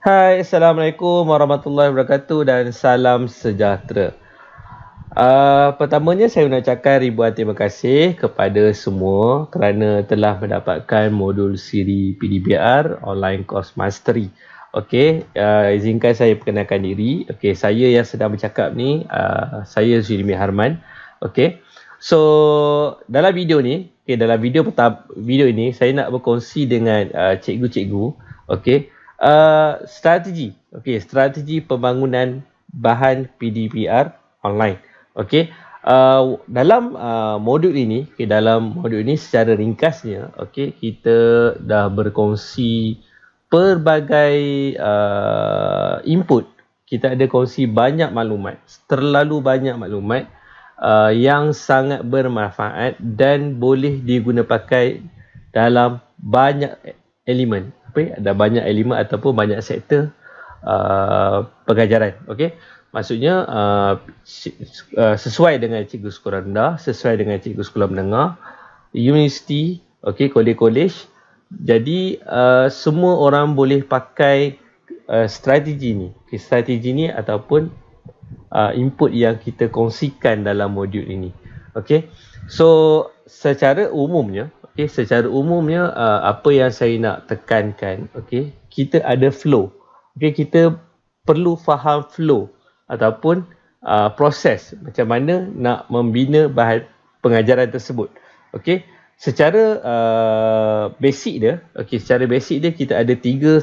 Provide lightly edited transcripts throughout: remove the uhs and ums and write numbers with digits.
Hai, Assalamualaikum warahmatullahi wabarakatuh dan salam sejahtera. Pertamanya saya nak ucapkan ribuan terima kasih kepada semua kerana telah mendapatkan modul siri PDBR Online Course Mastery. Okey, izinkan saya perkenalkan diri. Okey, saya yang sedang bercakap ni, saya Zulimi Harman. Okey. So, dalam video ni, dalam video ini saya nak berkongsi dengan cikgu-cikgu, okey, strategi pembangunan bahan PDBR online. Okey. Dalam modul ini, secara ringkasnya, okey, kita dah berkongsi pelbagai input. Kita ada kongsi banyak maklumat, terlalu banyak maklumat yang sangat bermanfaat dan boleh diguna pakai dalam banyak elemen. Ada banyak elemen ataupun banyak sektor pengajaran. Okey. Maksudnya sesuai dengan cikgu sekolah rendah, sesuai dengan cikgu sekolah menengah, universiti, okey, kolej-kolej. Jadi semua orang boleh pakai strategi ni. Strategi ni ataupun input yang kita kongsikan dalam modul ini. Okey. So secara umumnya apa yang saya nak tekankan, okey, kita ada flow. Okey, kita perlu faham flow ataupun proses macam mana nak membina bahan pengajaran tersebut. Okey, secara basic dia, kita ada tiga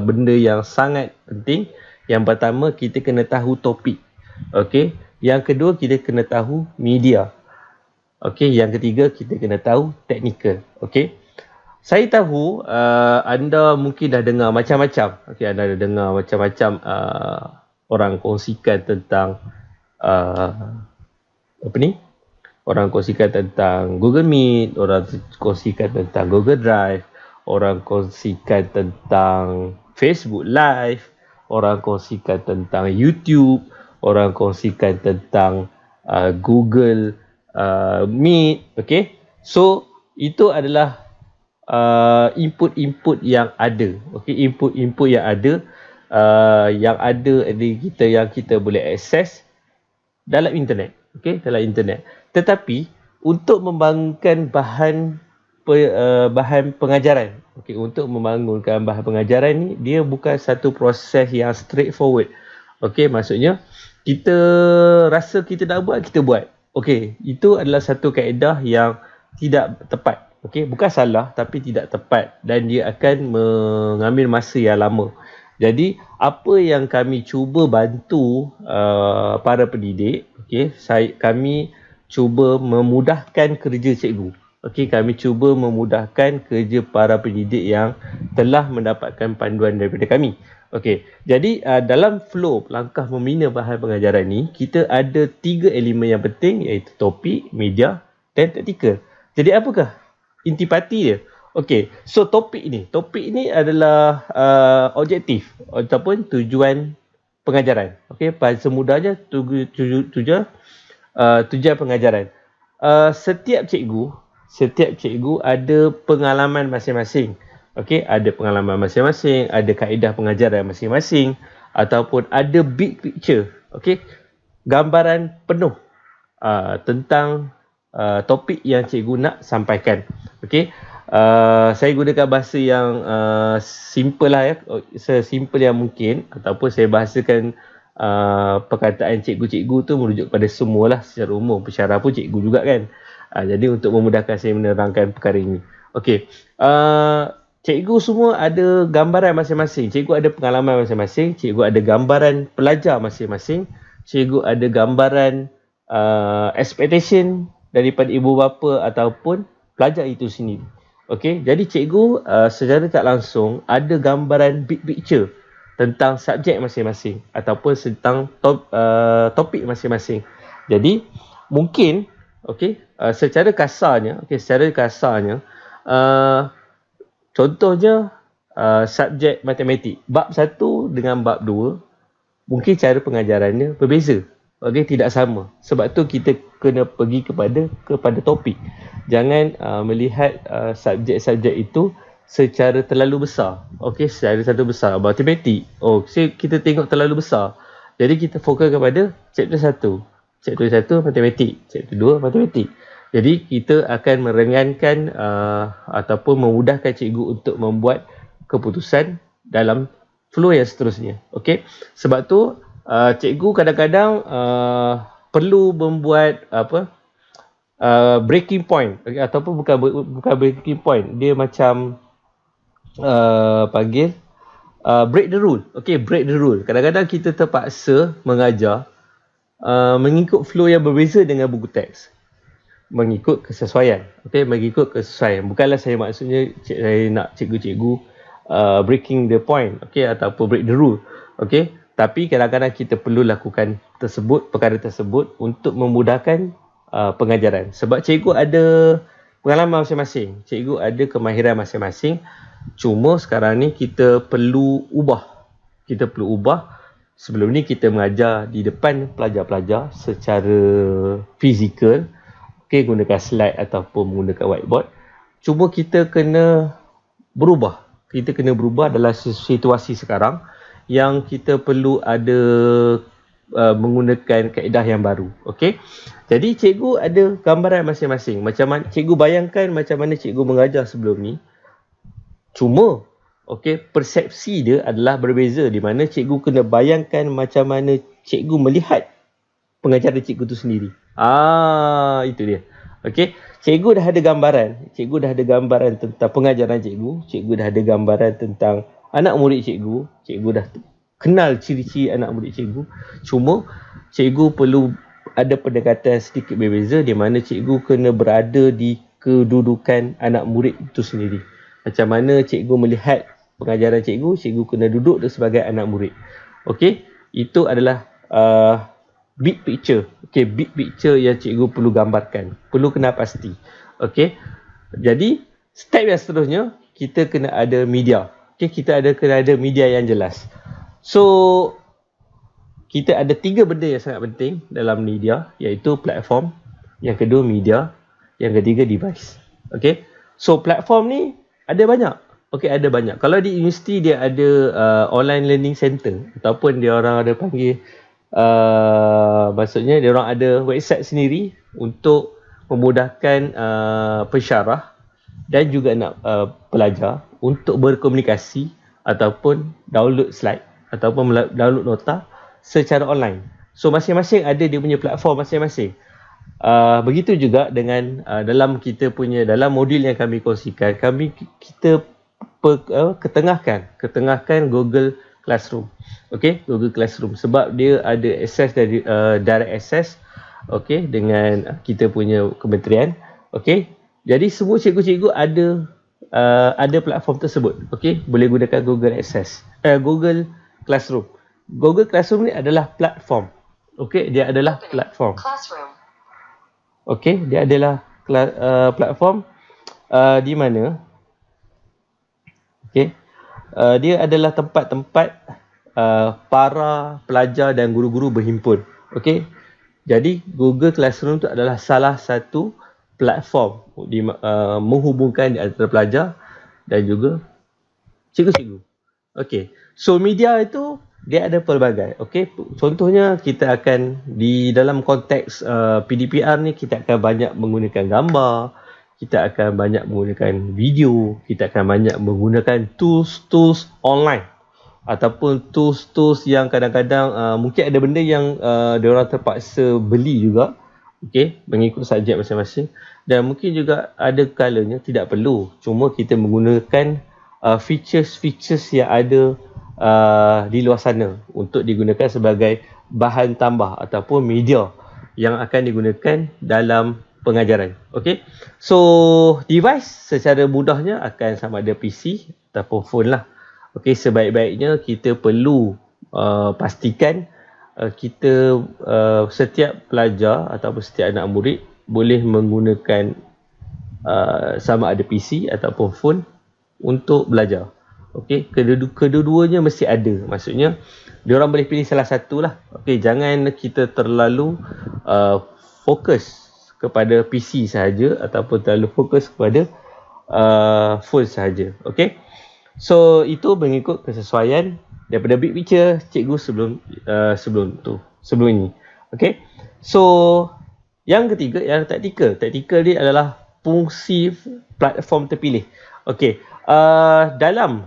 benda yang sangat penting. Yang pertama, kita kena tahu topik. Okey, yang kedua, kita kena tahu media. Okey, yang ketiga, kita kena tahu teknikal. Okey. Saya tahu anda mungkin dah dengar macam-macam. Okey, anda dah dengar macam-macam orang kongsikan tentang orang kongsikan tentang Google Meet, orang kongsikan tentang Google Drive, orang kongsikan tentang Facebook Live, orang kongsikan tentang YouTube, orang kongsikan tentang Google Meet. Okay, so itu adalah input-input yang ada. Okay, input-input yang ada yang kita boleh akses dalam internet. Okay, dalam internet. Tetapi untuk membangunkan bahan pengajaran, okay, untuk membangunkan bahan pengajaran ni, dia bukan satu proses yang straightforward. Okay, maksudnya kita rasa kita nak buat, kita buat. Okey, itu adalah satu kaedah yang tidak tepat. Okey, bukan salah tapi tidak tepat dan dia akan mengambil masa yang lama. Jadi, apa yang kami cuba bantu para pendidik, okey, kami cuba memudahkan kerja cikgu. Okey, kami cuba memudahkan kerja para pendidik yang telah mendapatkan panduan daripada kami. Okey, jadi dalam flow langkah membina bahan pengajaran ni, kita ada tiga elemen yang penting, iaitu topik, media dan taktikal. Jadi apakah intipati dia? Okey, so topik ni adalah objektif ataupun tujuan pengajaran. Okey, pada semudahnya tujuan pengajaran. Setiap cikgu ada pengalaman masing-masing. Okey, ada pengalaman masing-masing, ada kaedah pengajaran masing-masing ataupun ada big picture, okey, gambaran penuh tentang topik yang cikgu nak sampaikan. Okey, saya gunakan bahasa yang simple lah ya, sesimpel yang mungkin, ataupun saya bahasakan perkataan cikgu-cikgu tu merujuk pada semualah secara umum. Pensyarah pun cikgu juga kan. Jadi untuk memudahkan saya menerangkan perkara ini. Okey, cikgu semua ada gambaran masing-masing. Cikgu ada pengalaman masing-masing. Cikgu ada gambaran pelajar masing-masing. Cikgu ada gambaran expectation daripada ibu bapa ataupun pelajar itu sendiri. Okey, jadi cikgu secara tak langsung ada gambaran big picture tentang subjek masing-masing ataupun tentang topik masing-masing. Jadi mungkin secara kasarnya contohnya subjek matematik, bab 1 dengan bab 2 mungkin cara pengajarannya berbeza. Okey, tidak sama. Sebab tu kita kena pergi kepada topik. Jangan melihat subjek-subjek itu secara terlalu besar. Okey, secara terlalu besar. Matematik. Kita tengok terlalu besar. Jadi kita fokus kepada chapter 1. Chapter 1 matematik, chapter 2 matematik. Jadi kita akan meringankan ataupun memudahkan cikgu untuk membuat keputusan dalam flow yang seterusnya. Okey. Sebab tu cikgu kadang-kadang perlu membuat breaking point, okay? Ataupun bukan breaking point, dia macam panggil break the rule. Okay, break the rule. Kadang-kadang kita terpaksa mengajar mengikut flow yang berbeza dengan buku teks, mengikut kesesuaian. Okay, mengikut kesesuaian. Bukanlah saya maksudnya saya nak cikgu-cikgu breaking the point, okay, ataupun break the rule. Okay, tapi kadang-kadang kita perlu lakukan perkara tersebut untuk memudahkan pengajaran. Sebab cikgu ada pengalaman masing-masing, cikgu ada kemahiran masing-masing. Cuma sekarang ni kita perlu ubah. Sebelum ni kita mengajar di depan pelajar-pelajar secara fizikal, okay, gunakan slide ataupun menggunakan whiteboard. Cuma kita kena berubah. Dalam situasi sekarang yang kita perlu ada menggunakan kaedah yang baru. Okey. Jadi cikgu ada gambaran masing-masing. Macam mana cikgu bayangkan macam mana cikgu mengajar sebelum ni. Cuma persepsi dia adalah berbeza, di mana cikgu kena bayangkan macam mana cikgu melihat pengajaran cikgu tu sendiri. Itu dia. Okey. Cikgu dah ada gambaran tentang pengajaran cikgu. Cikgu dah ada gambaran tentang anak murid cikgu. Cikgu dah kenal ciri-ciri anak murid cikgu. Cuma cikgu perlu ada pendekatan sedikit berbeza, di mana cikgu kena berada di kedudukan anak murid itu sendiri. Macam mana cikgu melihat pengajaran cikgu kena duduk sebagai anak murid. Okey, itu adalah big picture. Okey, big picture yang cikgu perlu gambarkan. Perlu kenal pasti. Okey. Jadi, step yang seterusnya kita kena ada media. Okey, kena ada media yang jelas. So, kita ada 3 benda yang sangat penting dalam media, iaitu platform, yang kedua media, yang ketiga device. Okey. So, platform ni ada banyak. Okey, ada banyak. Kalau di universiti dia ada online learning center, ataupun dia orang ada panggil maksudnya dia orang ada website sendiri untuk memudahkan pensyarah dan juga nak pelajar untuk berkomunikasi ataupun download slide ataupun download nota secara online. So masing-masing ada dia punya platform masing-masing. Begitu juga dengan dalam modul yang kami kongsikan, kita ketengahkan Google Classroom. Okey, Google Classroom sebab dia ada akses dari direct access, okey, dengan kita punya kementerian. Okey, jadi semua cikgu-cikgu ada platform tersebut. Okey, boleh gunakan Google Google Classroom. Google Classroom ni adalah platform. Okey, dia adalah platform. Okey, dia adalah platform di mana dia adalah tempat-tempat para pelajar dan guru-guru berhimpun. Okey. Jadi Google Classroom itu adalah salah satu platform menghubungkan di antara pelajar dan juga cikgu-cikgu. Okey. So media itu dia ada pelbagai. Okey. Contohnya kita akan di dalam konteks PDPR ni kita akan banyak menggunakan gambar, kita akan banyak menggunakan video, kita akan banyak menggunakan tools online ataupun tools yang kadang-kadang mungkin ada benda yang diorang terpaksa beli juga, okey, mengikut subjek masing-masing, dan mungkin juga ada kalanya tidak perlu, cuma kita menggunakan features yang ada di luar sana untuk digunakan sebagai bahan tambah ataupun media yang akan digunakan dalam pengajaran. Okey. So, device secara mudahnya akan sama ada PC ataupun phone lah. Okey, sebaik-baiknya kita perlu pastikan kita setiap pelajar ataupun setiap anak murid boleh menggunakan sama ada PC ataupun phone untuk belajar. Okey, kedua-duanya mesti ada. Maksudnya, diorang boleh pilih salah satu lah. Okey, jangan kita terlalu fokus kepada PC sahaja ataupun terlalu fokus kepada full sahaja. Okay. So itu mengikut kesesuaian daripada big picture cikgu sebelum ini. Okay. So yang ketiga, yang taktikal. Taktikal ni adalah fungsi platform terpilih. Okay. Dalam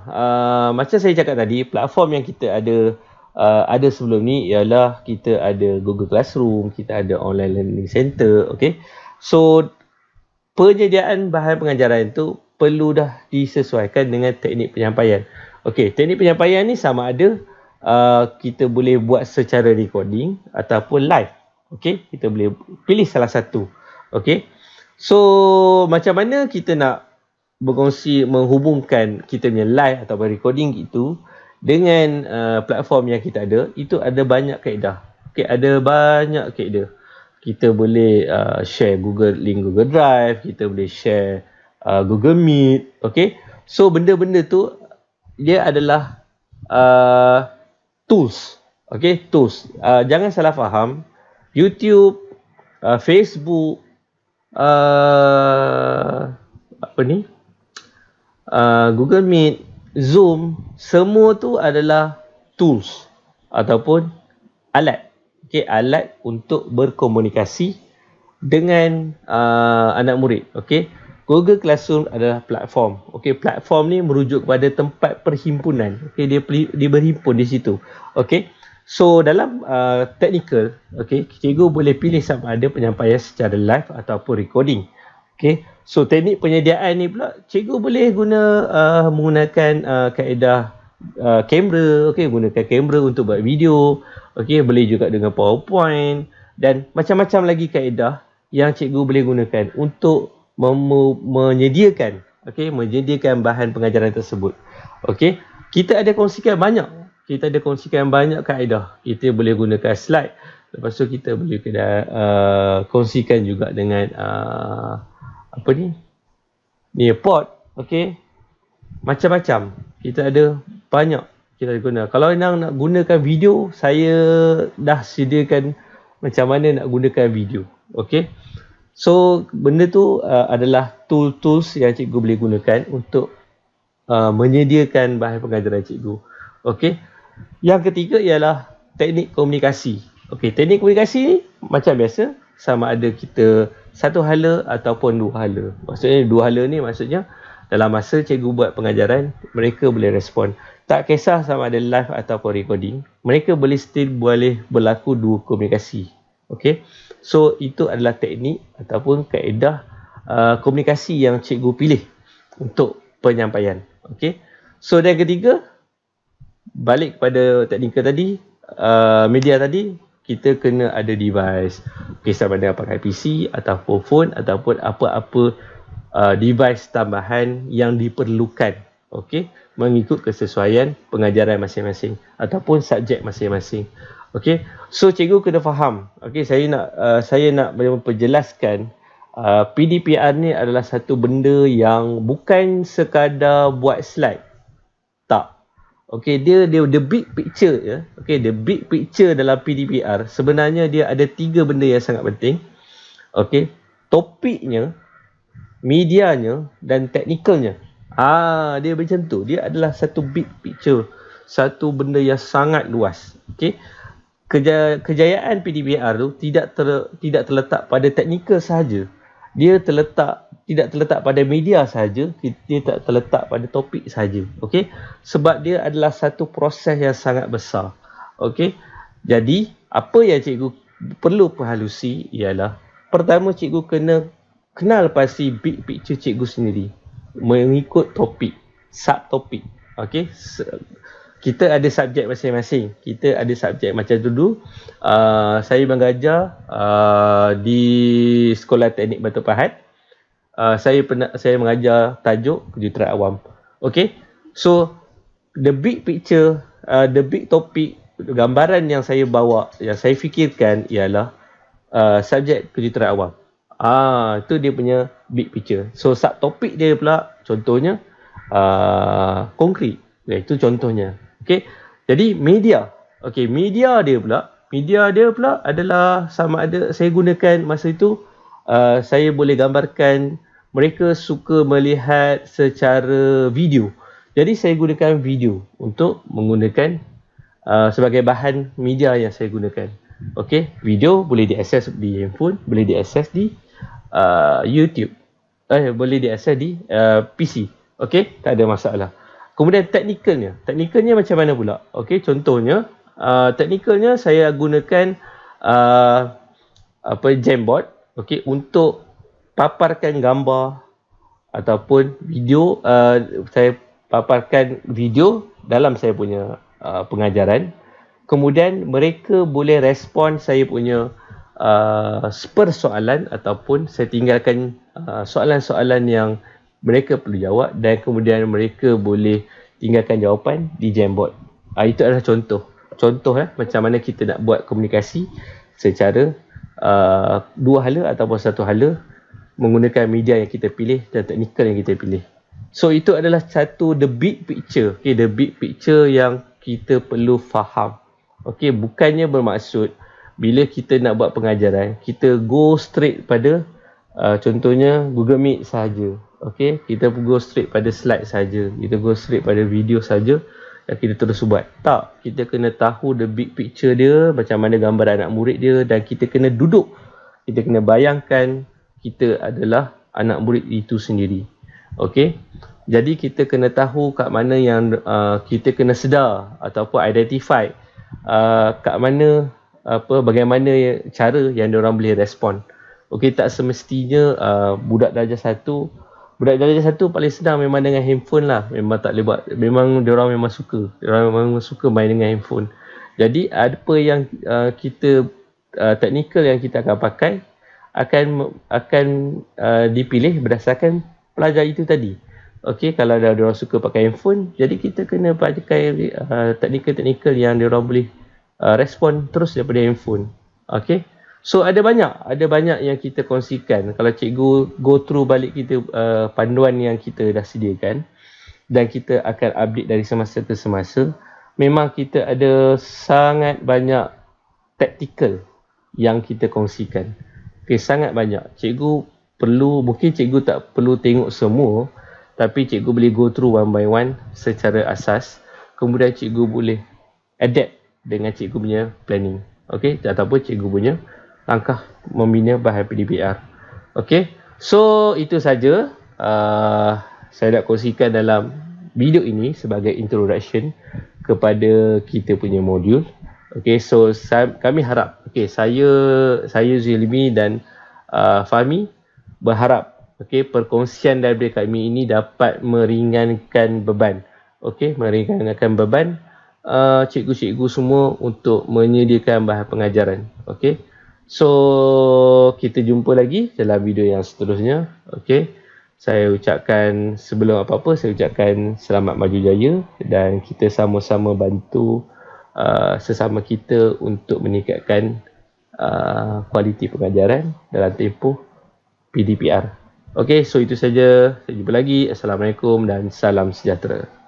macam saya cakap tadi, platform yang kita ada sebelum ni ialah kita ada Google Classroom, kita ada Online Learning Center. Okay. So penyediaan bahan pengajaran itu perlu dah disesuaikan dengan teknik penyampaian. Okey, teknik penyampaian ni sama ada kita boleh buat secara recording ataupun live. Okey, kita boleh pilih salah satu. Okey. So macam mana kita nak berkongsi menghubungkan kita punya live ataupun recording itu dengan platform yang kita ada, itu ada banyak kaedah. Okey, ada banyak kaedah. Kita boleh share link Google Drive, kita boleh share Google Meet, okay. So benda-benda tu dia adalah tools, okay, tools. Jangan salah faham, YouTube, Facebook, Google Meet, Zoom, semua tu adalah tools ataupun alat. Okay, alat untuk berkomunikasi dengan anak murid. Okay, Google Classroom adalah platform. Okay, platform ni merujuk kepada tempat perhimpunan. Okay, dia berhimpun di situ. Okay, so dalam technical, okay, cikgu boleh pilih sama ada penyampaian secara live ataupun recording. Okay, so teknik penyediaan ni pula cikgu boleh menggunakan kaedah kamera, okay, gunakan kamera untuk buat video, okay, boleh juga dengan PowerPoint dan macam-macam lagi kaedah yang cikgu boleh gunakan untuk menyediakan bahan pengajaran tersebut. Okay, kita ada kongsikan banyak kaedah. Kita boleh gunakan slide, lepas tu kita boleh kongsikan juga dengan Nearpod, okay, macam-macam. Kita ada banyak kita guna. Kalau nak gunakan video, saya dah sediakan macam mana nak gunakan video. Okay. So benda tu adalah tools yang cikgu boleh gunakan untuk menyediakan bahan pengajaran cikgu. Okay. Yang ketiga ialah teknik komunikasi. Okay, teknik komunikasi ni macam biasa, sama ada kita satu hala ataupun dua hala. Maksudnya dua hala ni maksudnya dalam masa cikgu buat pengajaran, mereka boleh respon. Tak kisah sama ada live ataupun recording, mereka boleh berlaku dua komunikasi. Okay. So itu adalah teknik ataupun kaedah komunikasi yang cikgu pilih untuk penyampaian. Okay. So yang ketiga, balik kepada teknikal tadi, media tadi, kita kena ada device. Okay, sama ada pakai PC ataupun phone ataupun apa-apa device tambahan yang diperlukan, okey, mengikut kesesuaian pengajaran masing-masing ataupun subjek masing-masing. Okey, so cikgu kena faham. Okey, saya nak memperjelaskan PDPR ni adalah satu benda yang bukan sekadar buat slide. Tak. Okey, dia the big picture ya. Okey, the big picture dalam PDPR sebenarnya dia ada 3 benda yang sangat penting. Okey, topiknya, medianya dan teknikalnya. Dia macam tu. Dia adalah satu big picture, satu benda yang sangat luas. Okey. Kejayaan PDPR tu tidak terletak pada teknikal sahaja. Dia tidak terletak pada media sahaja, dia tak terletak pada topik sahaja. Okey. Sebab dia adalah satu proses yang sangat besar. Okey. Jadi, apa yang cikgu perlu perhalusi ialah, pertama cikgu kena kenal pasti big picture cikgu sendiri mengikut topik, subtopik. Okey, kita ada subjek masing-masing. Kita ada subjek macam dulu saya mengajar di Sekolah Teknik Batu Pahat. Saya mengajar tajuk kejuruteraan awam. Okey, so the big picture, the big topic, gambaran yang saya bawa, yang saya fikirkan ialah subjek kejuruteraan awam. Itu dia punya big picture. So subtopik dia pula contohnya konkret. Itu contohnya. Okey. Jadi media. Okey, media dia pula adalah sama ada saya gunakan masa itu saya boleh gambarkan mereka suka melihat secara video. Jadi saya gunakan video untuk menggunakan sebagai bahan media yang saya gunakan. Okey, video boleh diakses di handphone, boleh diakses di YouTube, boleh diakses di PC. Okey, tak ada masalah. Kemudian teknikalnya macam mana pula? Okey, contohnya teknikalnya saya gunakan Jamboard, okey, untuk paparkan gambar ataupun video. Saya paparkan video dalam saya punya pengajaran. Kemudian mereka boleh respon saya punya persoalan, ataupun saya tinggalkan soalan-soalan yang mereka perlu jawab, dan kemudian mereka boleh tinggalkan jawapan di Jamboard. Itu adalah contoh macam mana kita nak buat komunikasi secara dua hala ataupun satu hala menggunakan media yang kita pilih dan teknikal yang kita pilih. So itu adalah satu the big picture. Okay, the big picture yang kita perlu faham. Okay, bukannya bermaksud bila kita nak buat pengajaran, kita go straight pada contohnya Google Meet sahaja. Okay, kita go straight pada slide saja, kita go straight pada video saja dan kita terus buat. Tak, kita kena tahu the big picture dia, macam mana gambar anak murid dia, dan kita kena duduk, kita kena bayangkan kita adalah anak murid itu sendiri. Okay, jadi kita kena tahu kat mana yang kita kena sedar ataupun identify kat mana bagaimana cara yang diorang boleh respon. Okey, tak semestinya budak darjah 1 paling senang memang dengan handphone lah. Memang tak boleh buat, memang diorang memang suka. Diorang memang suka main dengan handphone. Jadi apa yang kita teknikal yang kita akan pakai akan dipilih berdasarkan pelajar itu tadi. Okey, kalau diorang suka pakai handphone, jadi kita kena pakai teknikal-teknikal yang diorang boleh respon terus daripada handphone. Okey. So ada banyak yang kita kongsikan. Kalau cikgu go through balik kita panduan yang kita dah sediakan, dan kita akan update dari semasa ke semasa, memang kita ada sangat banyak taktikal yang kita kongsikan. Okay, sangat banyak. Mungkin cikgu tak perlu tengok semua, tapi cikgu boleh go through one by one secara asas. Kemudian cikgu boleh adapt dengan cikgu punya planning. Okay, ataupun cikgu punya langkah membina bahan PDPR. Okay, so itu saja saya nak kongsikan dalam video ini sebagai introduction kepada kita punya modul. Okay, so kami harap, okay, saya Zulmi dan Fahmi berharap, okay, perkongsian daripada kami ini dapat meringankan beban. Okay, meringankan beban cikgu-cikgu semua untuk menyediakan bahan pengajaran. Okay, so kita jumpa lagi dalam video yang seterusnya. Okay, saya ucapkan, sebelum apa-apa, saya ucapkan selamat maju jaya, dan kita sama-sama bantu sesama kita untuk meningkatkan kualiti pengajaran dalam tempoh PDPR. Okay, so itu saja. Saya jumpa lagi. Assalamualaikum dan salam sejahtera.